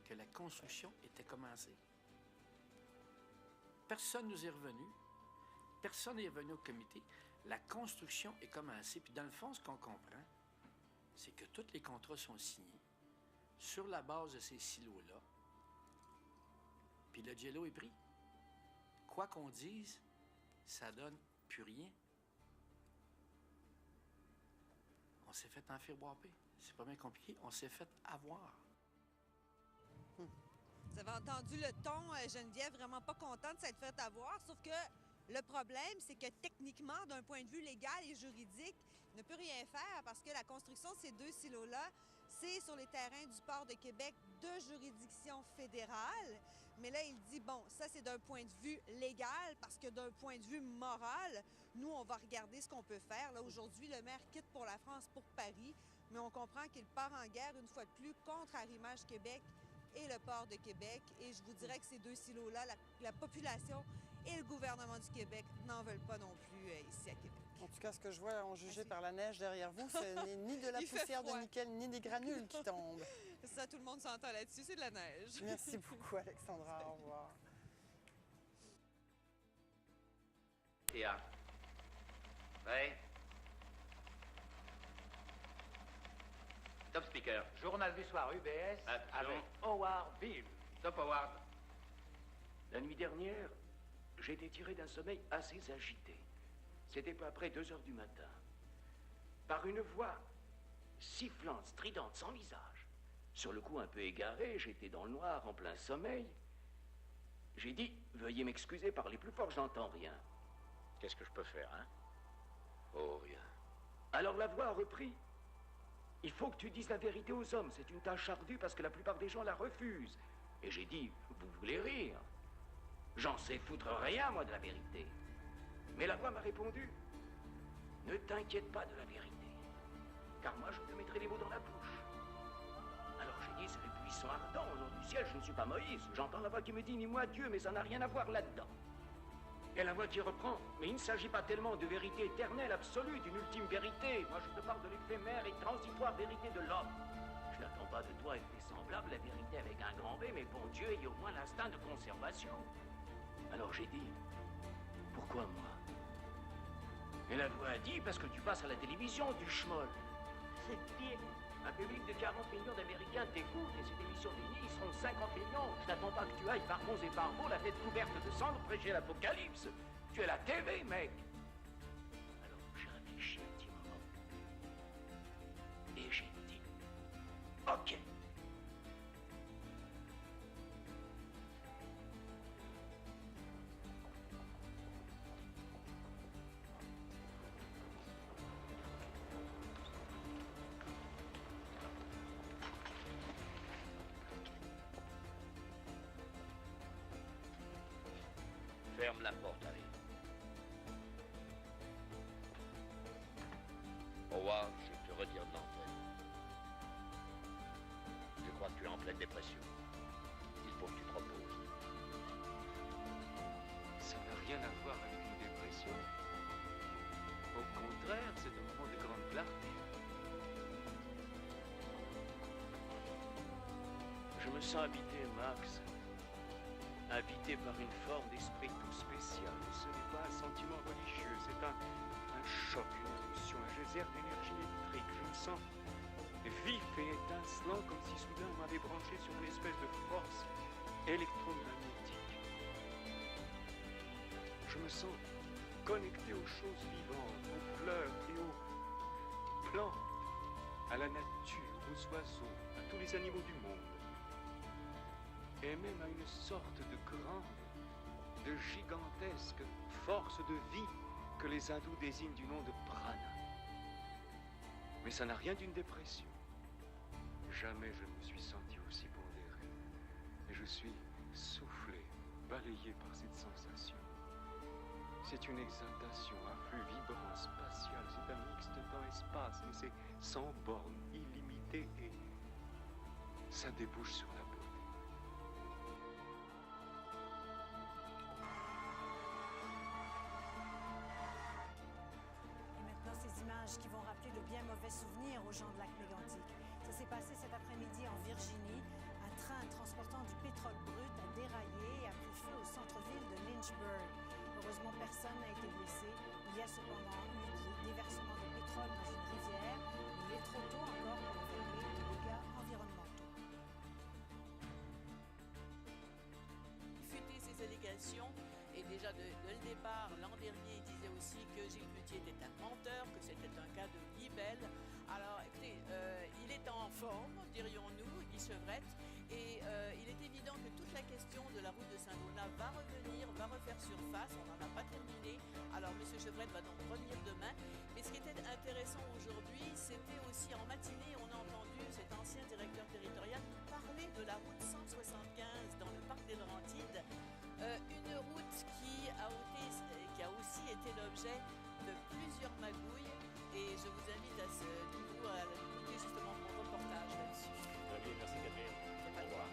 que la construction était commencée. Personne nous est revenu. Personne n'est revenu au comité. La construction est commencée. Puis dans le fond, ce qu'on comprend, c'est que tous les contrats sont signés sur la base de ces silos-là. Puis le jello est pris. Quoi qu'on dise, ça donne plus rien. On s'est fait enfiroiper. C'est pas bien compliqué. On s'est fait avoir. Vous avez entendu le ton, Geneviève, vraiment pas contente de s'être fait avoir, sauf que le problème, c'est que techniquement, d'un point de vue légal et juridique, il ne peut rien faire parce que la construction de ces deux silos-là, c'est sur les terrains du port de Québec de juridiction fédérale. Mais là, il dit, bon, ça, c'est d'un point de vue légal parce que d'un point de vue moral, nous, on va regarder ce qu'on peut faire. Là, aujourd'hui, le maire quitte pour la France, pour Paris, mais on comprend qu'il part en guerre, une fois de plus, contre Arrimage Québec et le port de Québec. Et je vous dirais que ces deux silos-là, la population et le gouvernement du Québec n'en veulent pas non plus ici à Québec. En tout cas, ce que je vois en jugé par la neige derrière vous, ce n'est ni de la Il fait poussière de froid. nickel, ni des granules qui tombent. Ça, tout le monde s'entend là-dessus, c'est de la neige. Merci beaucoup, Alexandra. Au revoir. Théa. Ouais. Top speaker. Journal du soir UBS avec Howard Bill. Top Howard. La nuit dernière, j'ai été tiré d'un sommeil assez agité. C'était peu après 2 heures du matin. Par une voix sifflante, stridente, sans visage. Sur le coup un peu égaré, j'étais dans le noir, en plein sommeil. J'ai dit, veuillez m'excuser, parlez plus fort, je n'entends rien. Qu'est-ce que je peux faire, hein? Oh, rien. Alors la voix a repris. Il faut que tu dises la vérité aux hommes, c'est une tâche ardue parce que la plupart des gens la refusent. Et j'ai dit, vous voulez rire? J'en sais foutre rien, moi, de la vérité. Mais la voix m'a répondu, ne t'inquiète pas de la vérité, car moi, je te mettrai les mots dans la bouche. Alors j'ai dit, c'est le buisson ardent, au nom du ciel, je ne suis pas Moïse. J'entends la voix qui me dit, ni moi Dieu, mais ça n'a rien à voir là-dedans. Et la voix qui reprend, mais il ne s'agit pas tellement de vérité éternelle, absolue, d'une ultime vérité. Moi, je te parle de l'éphémère et transitoire vérité de l'homme. Je n'attends pas de toi, effet semblable, la vérité avec un grand V, mais bon Dieu, ayez au moins l'instinct de conservation. Alors j'ai dit, pourquoi moi? Et la voix a dit, parce que tu passes à la télévision, du schmoll. C'est pire. Un public de 40 millions d'Américains t'écoute et cette émission d'Uni, ils seront 50 millions. Je n'attends pas que tu ailles par bons et par beaux, la tête couverte de cendres, prêcher l'apocalypse. Tu es la TV, mec. Alors j'ai réfléchi un petit moment. Et j'ai dit, OK. Ferme la porte, Harry. Howard, je te retire de l'antenne. Je crois que tu es en pleine dépression. Il faut que tu te reposes. Ça n'a rien à voir avec une dépression. Au contraire, c'est un moment de grande clarté. Je me sens habité, Max. Habité par une forme d'esprit tout spécial. Ce n'est pas un sentiment religieux, c'est un choc, une impulsion, un geyser d'énergie électrique. Je me sens vif et étincelant comme si soudain on m'avait branché sur une espèce de force électromagnétique. Je me sens connecté aux choses vivantes, aux fleurs et aux plantes, à la nature, aux oiseaux, à tous les animaux du monde. Et même à une sorte de grande, de gigantesque force de vie que les hindous désignent du nom de prana. Mais ça n'a rien d'une dépression. Jamais je ne me suis senti aussi pondéré. Et je suis soufflé, balayé par cette sensation. C'est une exaltation, un flux vibrant, spatial. C'est un mix de temps-espace, mais c'est sans borne, illimité et ça débouche sur la beauté. Ces images qui vont rappeler de bien mauvais souvenirs aux gens de Lac-Mégantic. Ça s'est passé cet après-midi en Virginie. Un train transportant communication. Et déjà, dès le départ, l'an dernier, il disait aussi que Gilles Cloutier était un menteur, que c'était un cas de libelle. Alors, écoutez, il est en forme, dirions-nous, Guy Chevrette. Et il est évident que toute la question de la route de Saint-Donat va revenir, va refaire surface. On n'en a pas terminé. Alors, M. Chevrette va donc revenir demain. Mais ce qui était intéressant aujourd'hui, c'était aussi en matinée, on a entendu cet ancien directeur territorial parler de la route 175 dans le parc des Laurentides. Une route qui a aussi été l'objet de plusieurs magouilles. Et je vous invite à écouter justement mon reportage là-dessus. Très bien, merci Catherine. Au revoir.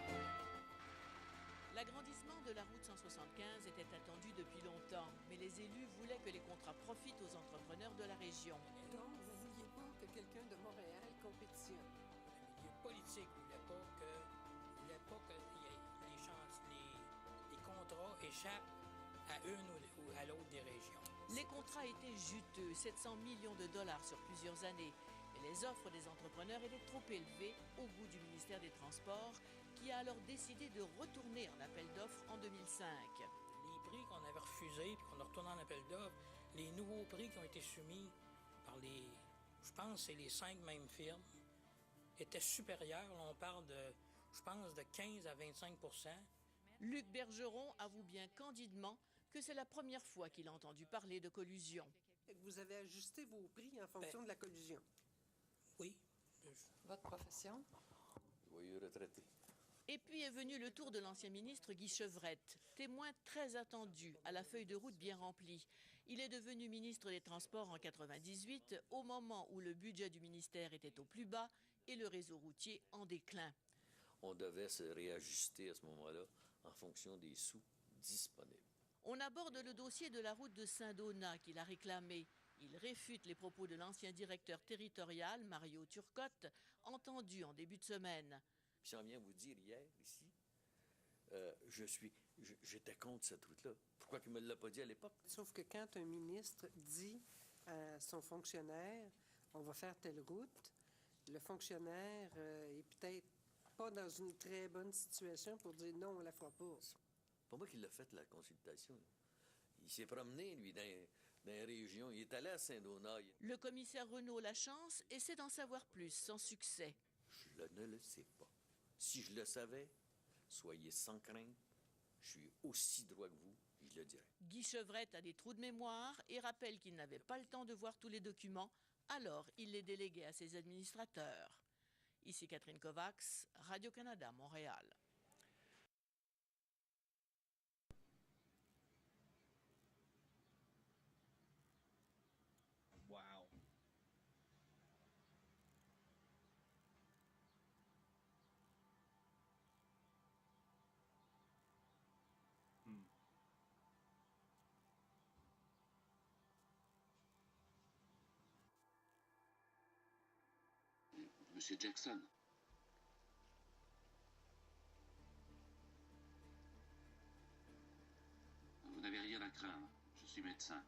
L'agrandissement de la route 175 était attendu depuis longtemps, mais les élus voulaient que les contrats profitent aux entrepreneurs de la région. Donc, vous ne vouliez pas que quelqu'un de Montréal compétitionne? Le milieu politique ne voulait pas que les contrats échappent à une ou à l'autre des régions. Les contrats étaient juteux, 700 millions de dollars sur plusieurs années. Mais les offres des entrepreneurs étaient trop élevées au goût du ministère des Transports, qui a alors décidé de retourner en appel d'offres en 2005. Les prix qu'on avait refusés puis qu'on a retourné en appel d'offres, les nouveaux prix qui ont été soumis par je pense que c'est les 5 mêmes firmes, étaient supérieurs. Là, on parle de 15 à 25 %. Luc Bergeron avoue bien candidement que c'est la première fois qu'il a entendu parler de collusion. Vous avez ajusté vos prix en fonction de la collusion? Oui. Votre profession? Joyeux retraité. Et puis est venu le tour de l'ancien ministre Guy Chevrette, témoin très attendu, à la feuille de route bien remplie. Il est devenu ministre des Transports en 1998, au moment où le budget du ministère était au plus bas et le réseau routier en déclin. On devait se réajuster à ce moment-là en fonction des sous disponibles. On aborde le dossier de la route de Saint-Donat qu'il a réclamé. Il réfute les propos de l'ancien directeur territorial, Mario Turcotte, entendu en début de semaine. J'en viens vous dire hier, ici, j'étais contre cette route-là. Pourquoi qu'il ne me l'a pas dit à l'époque? Sauf que quand un ministre dit à son fonctionnaire « on va faire telle route », le fonctionnaire est peut-être pas dans une très bonne situation pour dire « non, on la fera pas ». C'est pas moi qui l'a fait, la consultation. Il s'est promené, lui, dans les régions. Il est allé à Saint-Donat. Le commissaire Renaud Lachance essaie d'en savoir plus, sans succès. Je ne le sais pas. Si je le savais, soyez sans crainte. Je suis aussi droit que vous, je le dirais. Guy Chevrette a des trous de mémoire et rappelle qu'il n'avait pas le temps de voir tous les documents, alors il les déléguait à ses administrateurs. Ici Catherine Kovacs, Radio-Canada, Montréal. Wow. Monsieur Jackson. Vous n'avez rien à craindre. Je suis médecin.